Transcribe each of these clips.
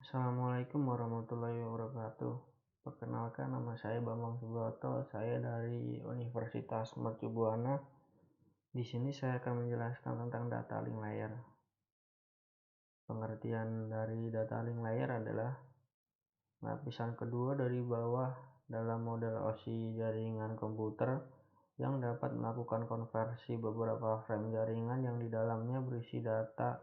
Assalamualaikum warahmatullahi wabarakatuh. Perkenalkan, nama saya Bambang Subroto. Saya dari Universitas Mercu Buana. Di sini saya akan menjelaskan tentang data link layer. Pengertian dari data link layer adalah lapisan kedua dari bawah dalam model OSI jaringan komputer yang dapat melakukan konversi beberapa frame jaringan yang di dalamnya berisi data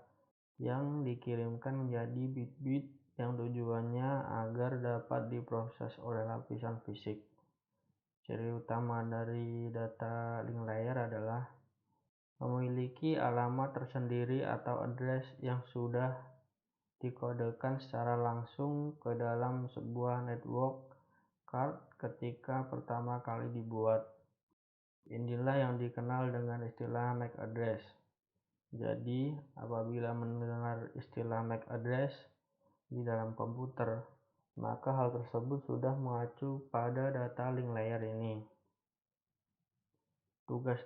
yang dikirimkan menjadi bit-bit yang tujuannya agar dapat diproses oleh lapisan fisik. Ciri utama dari data link layer adalah memiliki alamat tersendiri atau address yang sudah dikodekan secara langsung ke dalam sebuah network card ketika pertama kali dibuat. Inilah yang dikenal dengan istilah MAC address. Jadi, apabila mendengar istilah MAC address di dalam komputer, maka hal tersebut sudah mengacu pada data link layer ini. Tugas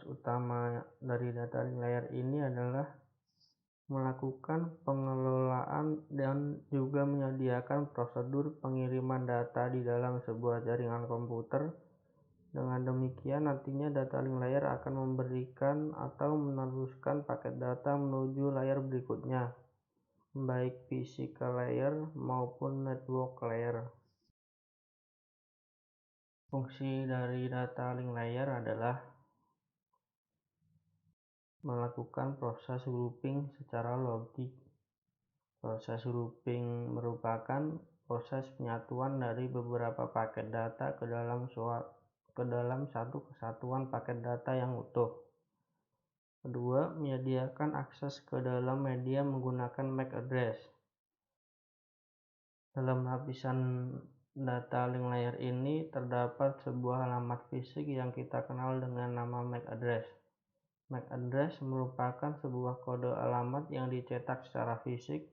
utama dari data link layer ini adalah melakukan pengelolaan dan juga menyediakan prosedur pengiriman data di dalam sebuah jaringan komputer. Dengan demikian, nantinya data link layer akan memberikan atau meneruskan paket data menuju layer berikutnya, baik physical layer maupun network layer. Fungsi dari data link layer adalah melakukan proses grouping secara logik. Proses grouping merupakan proses penyatuan dari beberapa paket data ke dalam satu kesatuan paket data yang utuh. Kedua, menyediakan akses ke dalam media menggunakan MAC address. Dalam lapisan data link layer ini terdapat sebuah alamat fisik yang kita kenal dengan nama MAC address. MAC address merupakan sebuah kode alamat yang dicetak secara fisik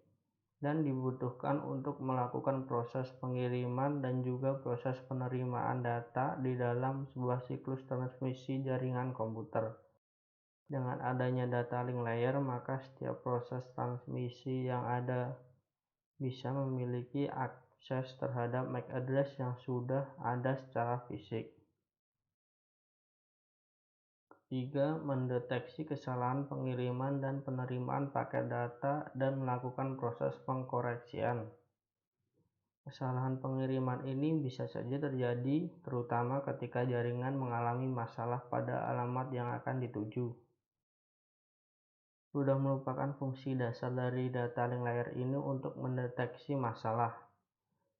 dan dibutuhkan untuk melakukan proses pengiriman dan juga proses penerimaan data di dalam sebuah siklus transmisi jaringan komputer. Dengan adanya data link layer, maka setiap proses transmisi yang ada bisa memiliki akses terhadap MAC address yang sudah ada secara fisik. Ketiga, mendeteksi kesalahan pengiriman dan penerimaan paket data dan melakukan proses pengkoreksian. Kesalahan pengiriman ini bisa saja terjadi, terutama ketika jaringan mengalami masalah pada alamat yang akan dituju. Sudah merupakan fungsi dasar dari data link layer ini untuk mendeteksi masalah.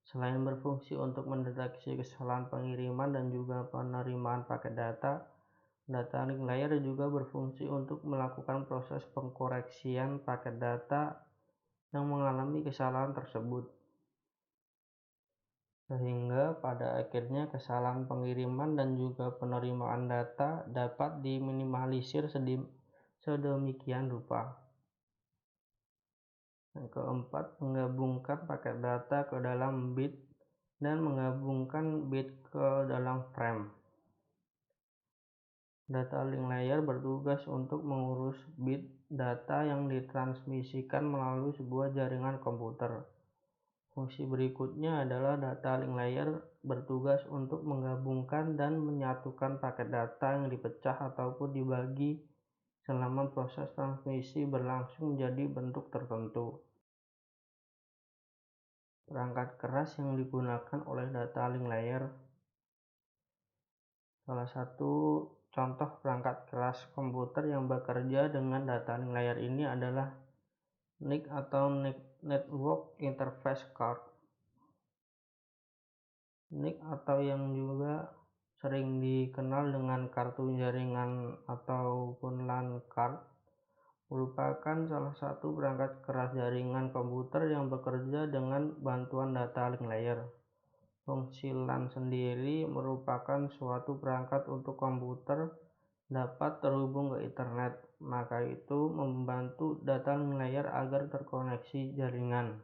Selain berfungsi untuk mendeteksi kesalahan pengiriman dan juga penerimaan paket data link layer juga berfungsi untuk melakukan proses pengkoreksian paket data yang mengalami kesalahan tersebut. Sehingga pada akhirnya kesalahan pengiriman dan juga penerimaan data dapat diminimalisir sedemikian rupa. Yang keempat, menggabungkan paket data ke dalam bit dan menggabungkan bit ke dalam frame. Data link layer bertugas untuk mengurus bit data yang ditransmisikan melalui sebuah jaringan komputer. Fungsi berikutnya adalah data link layer bertugas untuk menggabungkan dan menyatukan paket data yang dipecah ataupun dibagi selama proses transmisi berlangsung menjadi bentuk tertentu. Perangkat keras yang digunakan oleh data link layer. Salah satu contoh perangkat keras komputer yang bekerja dengan data link layer ini adalah NIC atau Network Interface Card. NIC atau yang juga sering dikenal dengan kartu jaringan ataupun LAN card merupakan salah satu perangkat keras jaringan komputer yang bekerja dengan bantuan data link layer. Fungsi LAN sendiri merupakan suatu perangkat untuk komputer dapat terhubung ke internet, maka itu membantu data link layer agar terkoneksi jaringan.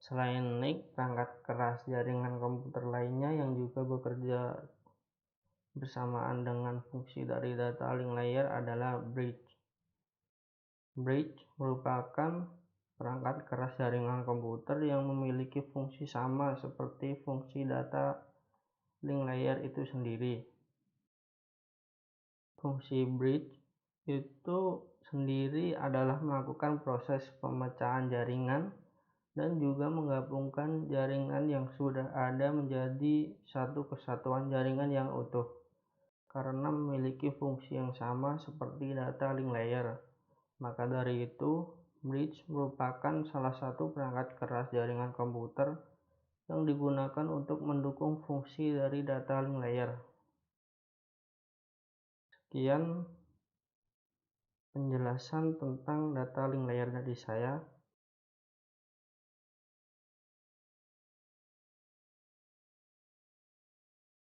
Selain NIC, perangkat keras jaringan komputer lainnya yang juga bekerja bersamaan dengan fungsi dari data link layer adalah bridge. Bridge merupakan perangkat keras jaringan komputer yang memiliki fungsi sama seperti fungsi data link layer itu sendiri. Fungsi bridge itu sendiri adalah melakukan proses pemecahan jaringan dan juga menggabungkan jaringan yang sudah ada menjadi satu kesatuan jaringan yang utuh, karena memiliki fungsi yang sama seperti data link layer. Maka dari itu, bridge merupakan salah satu perangkat keras jaringan komputer yang digunakan untuk mendukung fungsi dari data link layer. Sekian penjelasan tentang data link layer dari saya.